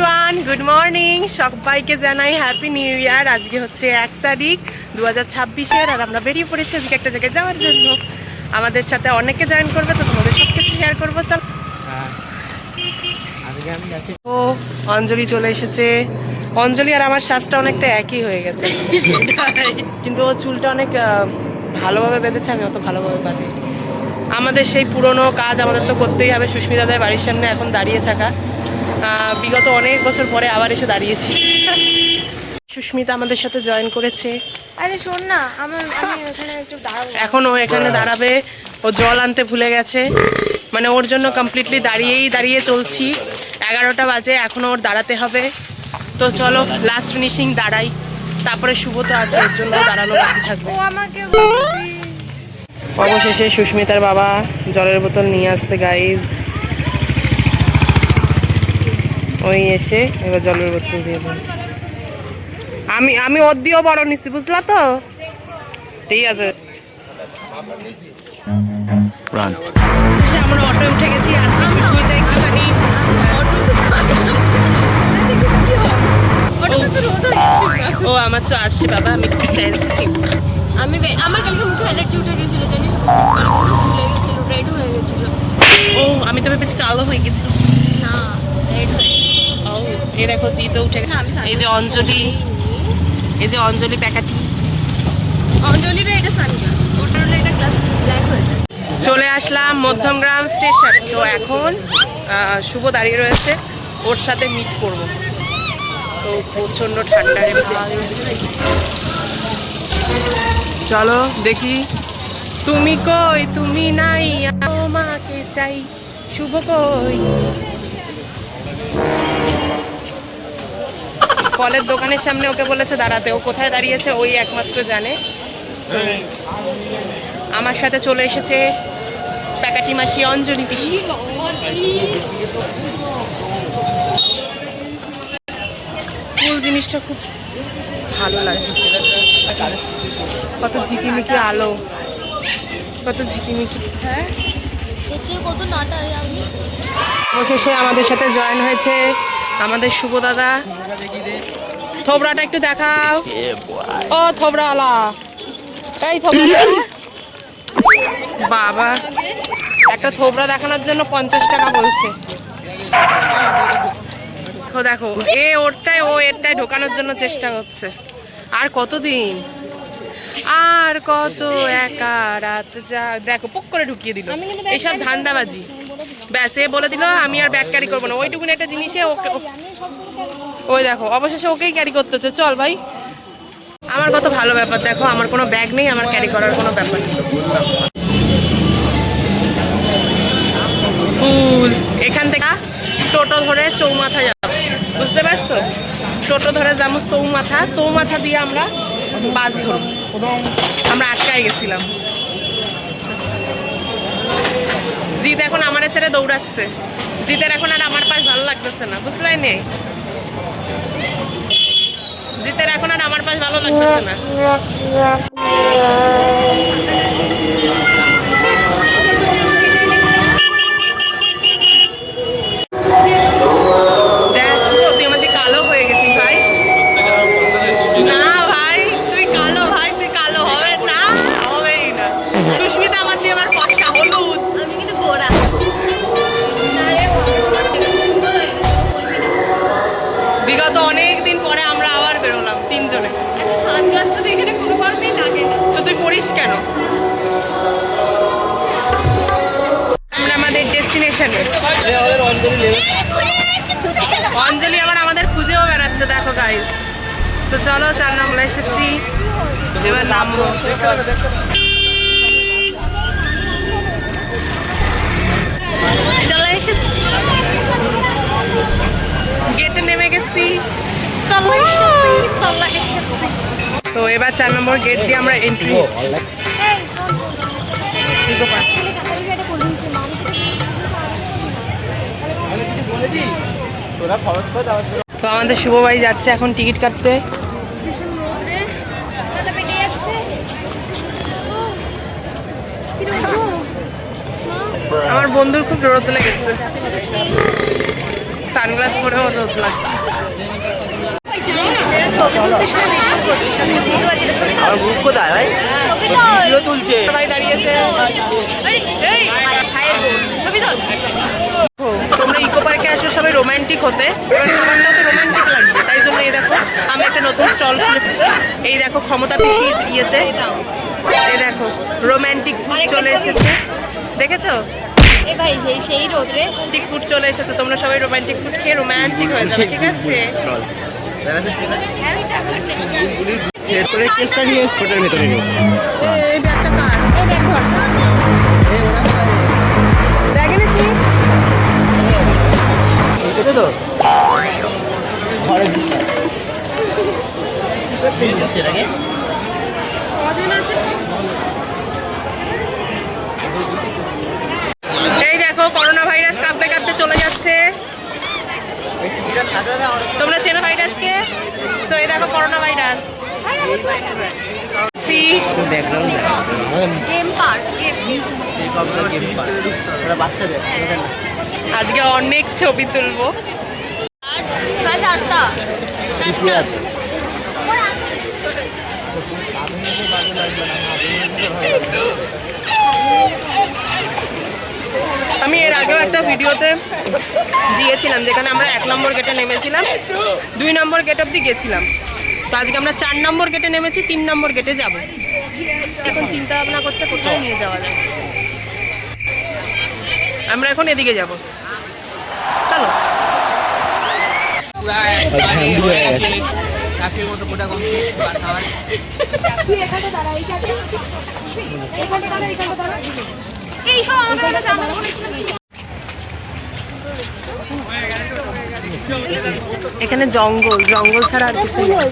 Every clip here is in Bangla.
Everyone, good morning. সবাইকে জানাই হ্যাপি নিউ ইয়ার। আজকে হচ্ছে 1 তারিখ 2026-এর, আর আমরা বেরিয়ে পড়েছি আজকে একটা জায়গায় যাওয়ার জন্য। আমাদের সাথে অনেকে জয়েন করবে, তো তোমাদের সব কিছু শেয়ার করবো। চল। ও অঞ্জলি চলে এসেছে। অঞ্জলি আর আমার শ্বাসটা অনেকটা একই হয়ে গেছে, কিন্তু ও চুলটা অনেক ভালোভাবে বেঁধেছে, আমি অত ভালোভাবে বাঁধি। আমাদের সেই পুরনো কাজ আমাদের তো করতেই হবে। সুস্মিতাদের বাড়ির সামনে এখন দাঁড়িয়ে থাকা, বিগত অনেক বছর পরে আবার এসে দাঁড়িয়েছি। সুস্মিতা আমাদের সাথে জয়েন করেছে। আরে শোন না, আমি এখানে একটু দাঁড়াবো। এখন ও এখানে দাঁড়াবে। ও জল আনতে ভুলে গেছে, মানে ওর জন্য কমপ্লিটলি দাঁড়িয়ে চলছি। 11টা বাজে, এখনো ওর দাঁড়াতে হবে। তো চলো লাস্ট ফিনিশিং দাঁড়াই, তারপরে শুভ তো আছে, এর জন্য দাঁড়ানো বাকি থাকবে। ও আমাকে অবশেষে সুস্মিতার বাবা জলের বোতল নিয়ে আসছে গাইজ। ওই এসে এবার জলের বোতল দিয়ে দেন। আমি ওর দিয়েও বড় নিচ্ছি, বুঝলা তো? ঠিক আছে। আমরা অটো উঠে গেছি। আজকে সুস্মিতা একটুখানি ও আমার তো আসছে বাবা, আমি খুব সেন্সিটিভ। আমার কালকে মুখে অ্যালার্জি উঠে গেছিল, জানিস? কালকে ফুলে গেছিল, রেড হয়ে গেছিল। ও আমি তো ভেবেছি কালো হয়ে গেছিল। না, রেড হয়ে। ও এই দেখো জিতো উঠে গেছে। এই যে অঞ্জলি, এই যে অঞ্জলি প্যাকাটি। অঞ্জলির এটা সানগ্লাস, ওটার হলো এটা গ্লাস ব্ল্যাক হয়ে যায়। চলে আসলাম মধ্যমগ্রাম স্টেশন। তো এখন শুভ দাঁড়িয়ে রয়েছে, ওর সাথে মিট করব। তো প্রচণ্ড ঠান্ডা রে ভাই। চলো দেখি। তুমি কই, তুমি নাই, আমাকে চাই। শুভ কই? ফলের দোকানের সামনে ওকে বলেছে দাঁড়াতে, ও কোথায় দাঁড়িয়েছে ওই একমাত্র জানে। আমার সাথে চলে এসেছে প্যাকাটি মাসি অঞ্জলি পিসি। ফুল জিনিসটা খুব ভালো লাগে। কত ঝিকিমিকি আলো, কত ঝিকিমিকি। হ্যাঁ, কত নাটা রে। আমি অবশেষে আমাদের সাথে জয়েন হয়েছে আমাদের শুভ দাদা। থোবরাটা একটু দেখাও। ও থোবরাওয়ালা, এই থোবরা বাবা, একটা থোবরা দেখানোর জন্য 50 টাকা বলছে। তো দেখো এ ওরটায়, ও এরটায় ঢোকানোর জন্য চেষ্টা করছে। আর কতদিন, আর কত একা রাত যা। দেখো পক করে ঢুকিয়ে দিল। এইসব ধান্দাবাজি। ব্যাস এ বলে দিল আমি আর ব্যাগ ক্যারি করবো না। ওইটুকুন একটা জিনিসে ওকে, ওই দেখো অবশেষে ওকেই ক্যারি করতে হচ্ছে। চল ভাই, আমার কত ভালো ব্যাপার। দেখো আমার কোনো ব্যাগ নেই, আমার ক্যারি করার কোনো ব্যাপার নেই। ফুল এখান থেকে টোটো ধরে চৌমাথা যাবো, বুঝতে পারছো? টোটো ধরে যাবো চৌমাথা, চৌমাথা দিয়ে আমরা বাস ধরবো। আমরা আটকায় গেছিলাম। জিৎ এখন আমার ছেড়ে দৌড়াচ্ছে। জিতের এখন আর আমার পাশ ভালো লাগতেছে না, বুঝলাই নে? জিতের এখন আর আমার পাশ ভালো লাগতেছে না। বিগত অনেক দিন পরে আমরা আবার বেরোলাম তিনজনে। সানগ্লাসটা তো এখানে কোনো কারণেই লাগে না, তো তুই পড়িস কেন? আমরা আমাদের ডেস্টিনেশনে। অঞ্জলি আবার আমাদের খুঁজেও বেড়াচ্ছে, দেখো গাইস। তো চলো 4 নম্বরে এসেছি, এবার নামবো। চলে এসে গেটে নেমে গেছি। তো এবার 4 নম্বর গেট দিয়ে আমরা এন্ট্রি নিচ্ছি। তো আমাদের শুভ ভাই যাচ্ছে এখন টিকিট কাটতে। আমার বন্ধুর খুব রোদ লেগেছে। সানগ্লাস পরেও রোদ লাগছে। ভাই দাঁড়িয়েছে। তোমরা ইকো পার্কে আসো সবাই রোমান্টিক হতে, খাবারটা তো রোমান্টিক লাগবে, তাই জন্য এই দেখো আমি একটা নতুন স্টল খুলে, এই দেখো ক্ষমতা পিসি দিয়েছে, এই দেখো রোমান্টিক ফুড চলে এসেছে, দেখেছো? এ ভাই সেই রোদরে রোমান্টিক ফুড চলে এসেছে, তোমরা সবাই রোমান্টিক ফুড খেয়ে রোমান্টিক হয়ে যাবে, ঠিক আছে? এরপরে কেসটা নিয়ে ফটোর ভেতরে নিয়ে এই ব্যাগটা কার? এই ব্যাগ ধর। ব্যাগ এনেছিস? এটা তো ঘরে এটাকে এই দেখো করোনা ভাইরাস কাঁপতে কাঁপতে চলে যাচ্ছে। তোমরা চেনো ভাইরাসকে? তো এই দেখো করোনা ভাইরাস। গেম পার্ক বাচ্চাদের আজকে অনেক ছবি তুলবো। প্রায় 8টা। আমি এর আগেও একটা ভিডিওতে দিয়েছিলাম যেখানে আমরা 1 নম্বর গেটে নেমেছিলাম, 2 নম্বর গেট অব্দি গেছিলাম। তো আজকে আমরা 4 নম্বর গেটে নেমেছি, 3 নম্বর গেটে যাব। এখন চিন্তা ভাবনা করছে কোথায় নিয়ে যাওয়া যায়। আমরা এখন এদিকে যাব, চলো। এখানে জঙ্গল, জঙ্গল ছাড়া আর কিছু নেই।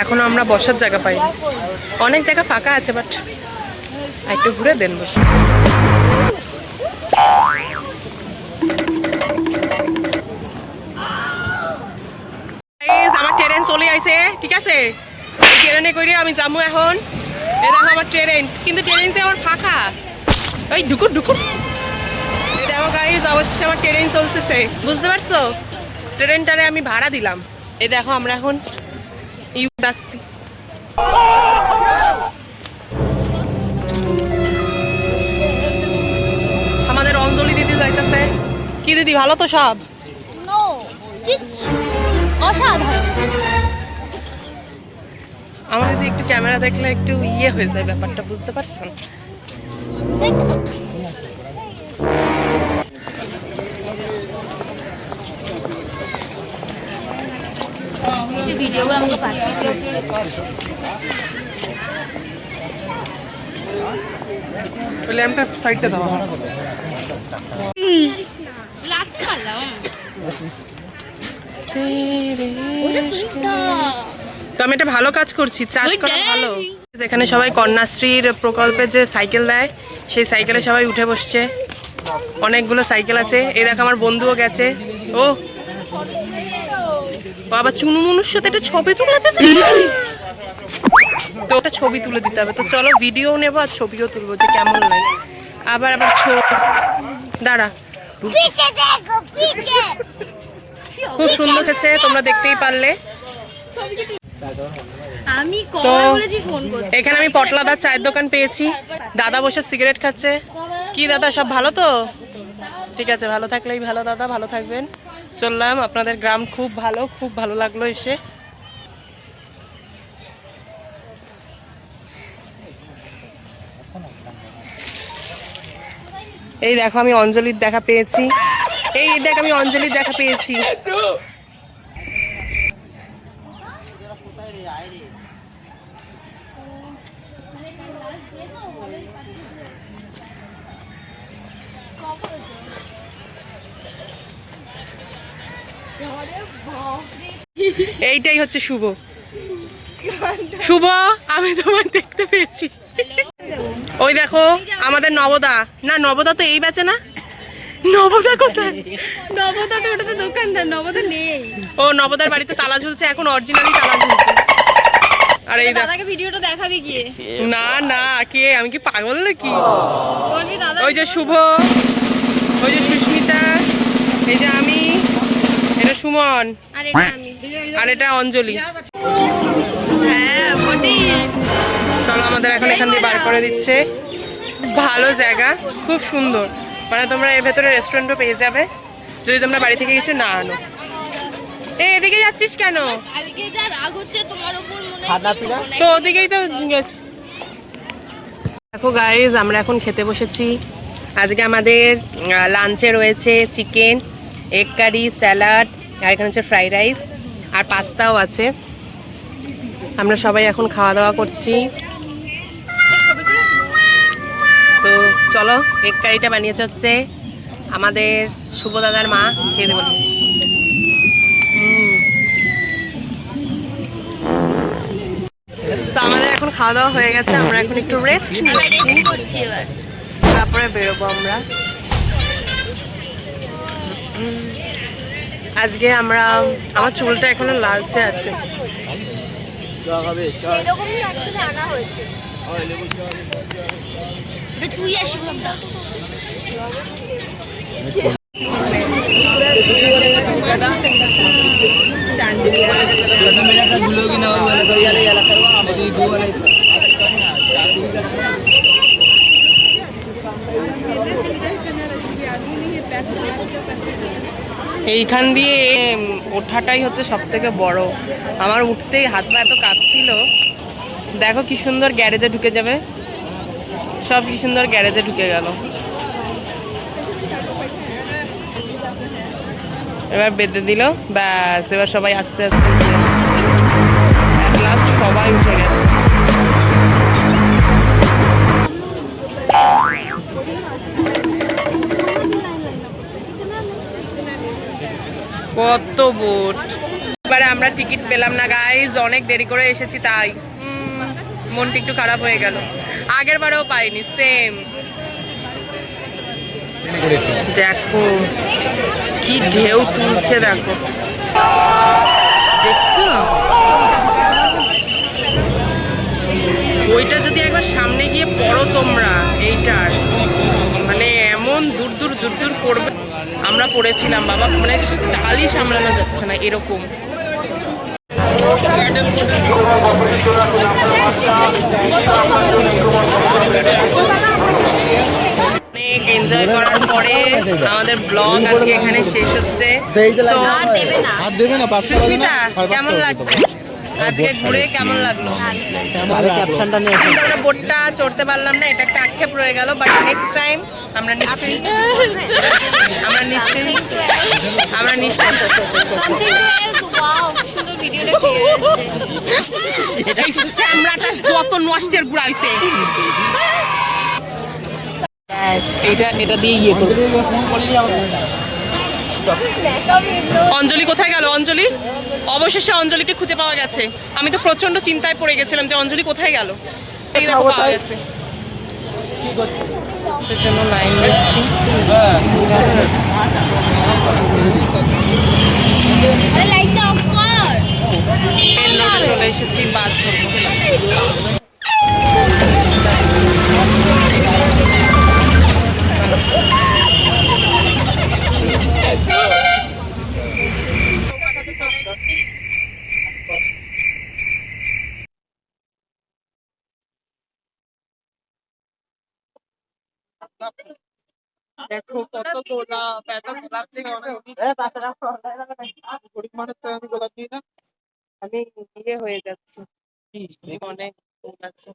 এখনো আমরা বসার জায়গা পাই, অনেক জায়গা ফাঁকা আছে, বাট একটু ঘুরে দেন বসে। আমার ট্রেন চলে আইছে, ঠিক আছে? ট্রেনে করে আমি যাবো এখন। এই দেখো আমার ট্রেন, কিন্তু ট্রেনতে আমার ফাঁকা, ওই ঢুকুর ঢুকুর। এই দেখো গাইজ, অবশ্যই আমার ট্রেন চলতেছে, বুঝতে পারছো? ট্রেনটারে আমি ভাড়া দিলাম। এই দেখো আমরা এখন আসছি। আমাদের অঞ্জলি দিদি যাইতেছে। কি দিদি, ভালো তো সব? অসাধারণ। আমার দিদি একটু ক্যামেরা দেখলে একটু ইয়ে হয়ে যায় ব্যাপারটা, বুঝতে পারছেন? ভিডিওগুলো আমাকে পাঠিয়ে দিও। ল্যাম্পটা সাইডটা দাও। লাস্টে পারলাম। তো আমি একটা ভালো কাজ করছি, চার্জ করা ভালো। যেখানে সবাই কন্যাশ্রীর প্রকল্পের যে সাইকেল দেয়, সেই সাইকেলে সবাই উঠে বসছে। অনেকগুলো সাইকেল আছে। এই দেখ আমার বন্ধুও গেছে। ও বাবা, চুনুমুনুর সাথে একটা ছবি তুলে দিতে, তো ওটা ছবি তুলে দিতে হবে। তো চলো ভিডিও নেবো আর ছবিও তুলবো, যে কেমন লাগে। আবার দাঁড়া, খুব সুন্দর হয়েছে, তোমরা দেখতেই পারলে। আমি তো বলেছি ফোন করতে। এখানে আমি পটলাদার চায়ের দোকান পেয়েছি, দাদা বসে সিগারেট খাচ্ছে। কি দাদা, সব ভালো তো? ঠিক আছে, ভালো থাকলেই ভালো দাদা, ভালো থাকবেন। চললাম, আপনাদের গ্রাম খুব ভালো, খুব ভালো লাগলো এসে। এই দেখো আমি অঞ্জলির দেখা পেয়েছি, এই দেখ আমি অঞ্জলির দেখা পেয়েছি। এইটাই হচ্ছে শুভ। শুভ, আমি তোমার দেখতে পেয়েছি। ওই দেখো আমাদের নবদা। না, নবদা তো এই বেচে না। নবদা কোথায়? নবদা তো ওটা তো দোকানদার, নবদা নেই। ও, নবদার বাড়িতে তালা ঝুলছে, এখন অরিজিনালি তালা ঝুলছে। আর এই দাদাকে ভিডিওটা দেখাবি গিয়ে। না না, কে, আমি কি পাগল নাকি? বলবি দাদা। ওই যে শুভ, ওই যে সুস্মিতা, এই যে আমি, এটা সুমন, আর এটা আমি। আর এটা অঞ্জলি। হ্যাঁ ফটিস, চলো আমাদের এখন এখান দিয়ে বার করে দিচ্ছে। ভালো জায়গা, খুব সুন্দর। মানে তোমরা এর ভেতরে রেস্টুরেন্টও পেয়ে যাবে যদি তোমরা বাড়ি থেকে কিছু না আনো। এদিকে যাচ্ছিস কেন? আজকে যা রাগ হচ্ছে তোমার উপর মনে খানা পিনা? তো ওদিকেই তো গেছি। দেখো গাইজ, আমরা এখন খেতে বসেছি। আজকে আমাদের লাঞ্চে রয়েছে চিকেন, এগ কারি, স্যালাড, আর এখানে হচ্ছে ফ্রাইড রাইস আর পাস্তাও আছে। আমরা সবাই এখন খাওয়া দাওয়া করছি। তো চলো, এগ কারিটা বানিয়েছে হচ্ছে আমাদের শুভ দাদার মা। খেয়ে দেবো। তো আমাদের এখন খাওয়া দাওয়া হয়ে গেছে, আমরা এখন একটু রেস্ট করছি এবার। তারপরে বেরোবো আমরা। আজকে আমার চুলটা এখনো লালচে আছে। এরকমই আসলে আনা হয়েছে। তুই আসি বলতা। এইখান দিয়ে ওঠাটাই হচ্ছে সব থেকে বড়। আমার উঠতেই হাত পা এত কাঁপছিল। দেখো কি সুন্দর গ্যারেজে ঢুকে যাবে, সব কি সুন্দর গ্যারেজে ঢুকে গেল। এবার বেঁধে দিল, ব্যাস। এবার সবাই আস্তে আস্তে লাস্ট সবাই উঠে গেছে। কত বোট। এবারে আমরা টিকিট পেলাম না গাইজ, অনেক দেরি করে এসেছি তাই মনটা একটু খারাপ হয়ে গেল। আগের বারেও পাইনি, সেম। দেখো কি ঢেউ তুলছে, দেখো, দেখছো? ওইটা যদি একবার সামনে গিয়ে পড়ো তোমরা, এইটার মানে এমন দূর দূর দূর দূর করবে। আমরা পড়েছিলাম বাবা, মানে ঢালই সামলানো যাচ্ছে না এরকম। অনেক এনজয় করার পরে আমাদের ব্লগ আজকে এখানে শেষ হচ্ছে। সুস্মিতা, কেমন লাগছে আজকে ঘুরে? কেমন লাগলো? কিন্তু আমরা বোটটা চড়তে পারলাম না, এটা একটা আক্ষেপ রয়ে গেল। বাট নেক্সট টাইম আমরা নিশ্চয়ই ক্যামেরাটা যত নষ্টের গুড়া হইছে, এটা দিয়ে ইয়ে করবো। অঞ্জলি কোথায় গেল? অঞ্জলি, অবশেষে অঞ্জলিকে খুঁজে পাওয়া গেছে। আমি তো প্রচন্ড চিন্তায় পড়ে গেছিলাম যে অঞ্জলি কোথায় গেল। এই দেখো পাওয়া গেছে। এর জন্য লাইন দিচ্ছি। চলে এসেছি বাস ধরবো। দেখো কত গোলাপ, এত গোলাপ থেকে আমি ইয়ে হয়ে যাচ্ছি, অনেক আছে।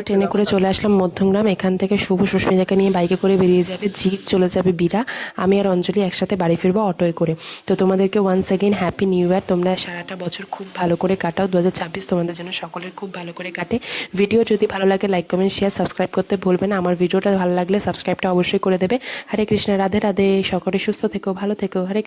ট্রেনে করে চলে আসলাম মধ্যমগ্রাম। এখান থেকে শুভ সুস্মিতাকে নিয়ে বাইকে করে বেরিয়ে যাবে জিৎ, চলে যাবে বিরা। আমি আর অঞ্জলি একসাথে বাড়ি ফিরবো অটোয় করে। তো তোমাদেরকে once again happy new year. তোমরা সারাটা বছর খুব ভালো করে কাটাও। 2026 তোমাদের জন্য সকলের খুব ভালো করে কাটে। ভিডিও যদি ভালো লাগে লাইক কমেন্ট শেয়ার সাবস্ক্রাইব করতে ভুলবে না। আমার ভিডিওটা ভালো লাগলে সাবস্ক্রাইবটা অবশ্যই করে দেবে। হরে কৃষ্ণ, রাধে রাধে। সকলে সুস্থ থেকো, ভালো থেকো। হরে